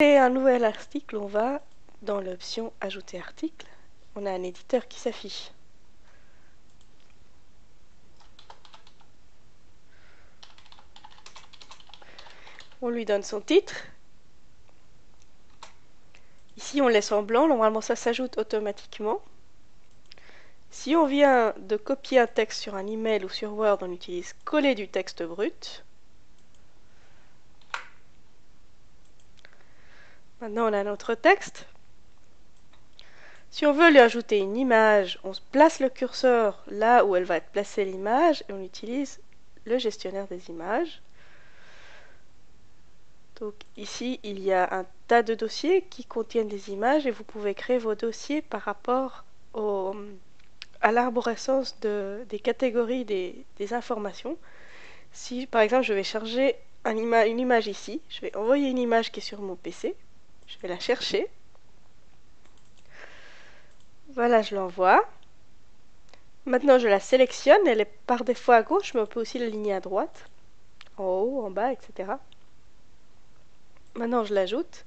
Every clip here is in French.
Et un nouvel article, on va dans l'option ajouter article. On a un éditeur qui s'affiche. On lui donne son titre. Ici on laisse en blanc, normalement ça s'ajoute automatiquement. Si on vient de copier un texte sur un email ou sur Word, on utilise coller du texte brut. Maintenant on a notre texte. Si on veut lui ajouter une image, on place le curseur là où elle va être placée l'image et on utilise le gestionnaire des images. Donc ici, il y a un tas de dossiers qui contiennent des images et vous pouvez créer vos dossiers par rapport à l'arborescence des catégories des informations. Si par exemple je vais charger une image ici, je vais envoyer une image qui est sur mon PC, je vais la chercher. Voilà, je l'envoie. Maintenant je la sélectionne, elle est par défaut à gauche, mais on peut aussi l'aligner à droite, en haut, en bas, etc. Maintenant je l'ajoute.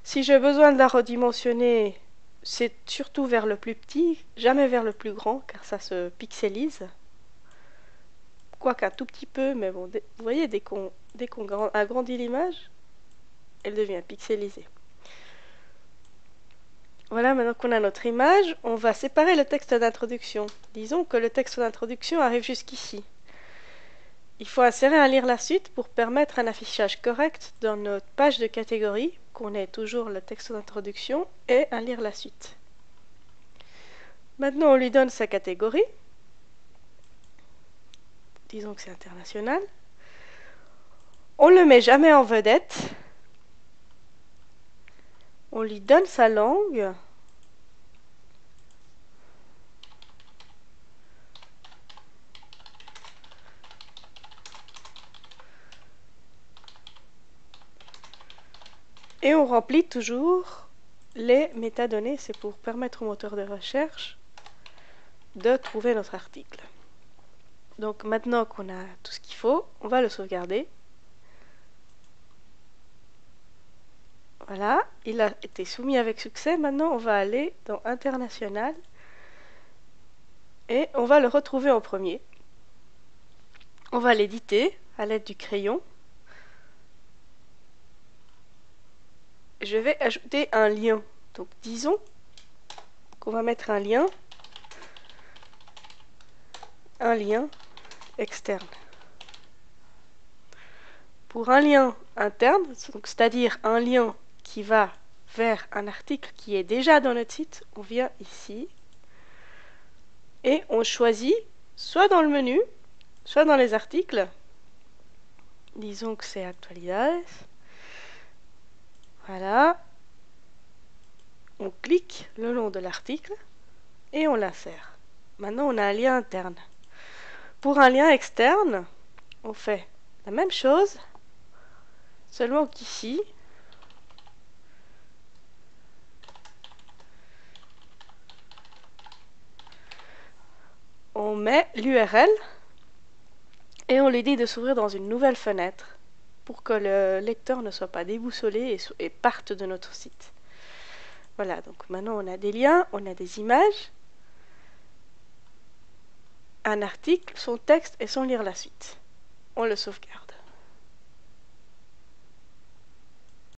Si j'ai besoin de la redimensionner, c'est surtout vers le plus petit, jamais vers le plus grand, car ça se pixelise. Quoique un tout petit peu, mais bon, vous voyez, dès qu'on agrandit l'image, elle devient pixelisée. Voilà, maintenant qu'on a notre image, on va séparer le texte d'introduction. Disons que le texte d'introduction arrive jusqu'ici. Il faut insérer un lire la suite pour permettre un affichage correct dans notre page de catégorie, qu'on ait toujours le texte d'introduction et un lire la suite. Maintenant, on lui donne sa catégorie. Disons que c'est international. On ne le met jamais en vedette. On lui donne sa langue. Et on remplit toujours les métadonnées. C'est pour permettre au moteur de recherche de trouver notre article. Donc maintenant qu'on a tout ce qu'il faut, on va le sauvegarder. Voilà, il a été soumis avec succès. Maintenant, on va aller dans International et on va le retrouver en premier. On va l'éditer à l'aide du crayon. Je vais ajouter un lien. Donc disons qu'on va mettre un lien externe. Pour un lien interne, c'est-à-dire un lien qui va vers un article qui est déjà dans notre site, on vient ici et on choisit soit dans le menu, soit dans les articles. Disons que c'est Actualidades. Voilà. On clique le long de l'article et on l'insère. Maintenant, on a un lien interne. Pour un lien externe, on fait la même chose, seulement qu'ici, on met l'URL et on lui dit de s'ouvrir dans une nouvelle fenêtre pour que le lecteur ne soit pas déboussolé et parte de notre site. Voilà, donc maintenant on a des liens, on a des images, un article, son texte et son lire la suite. On le sauvegarde.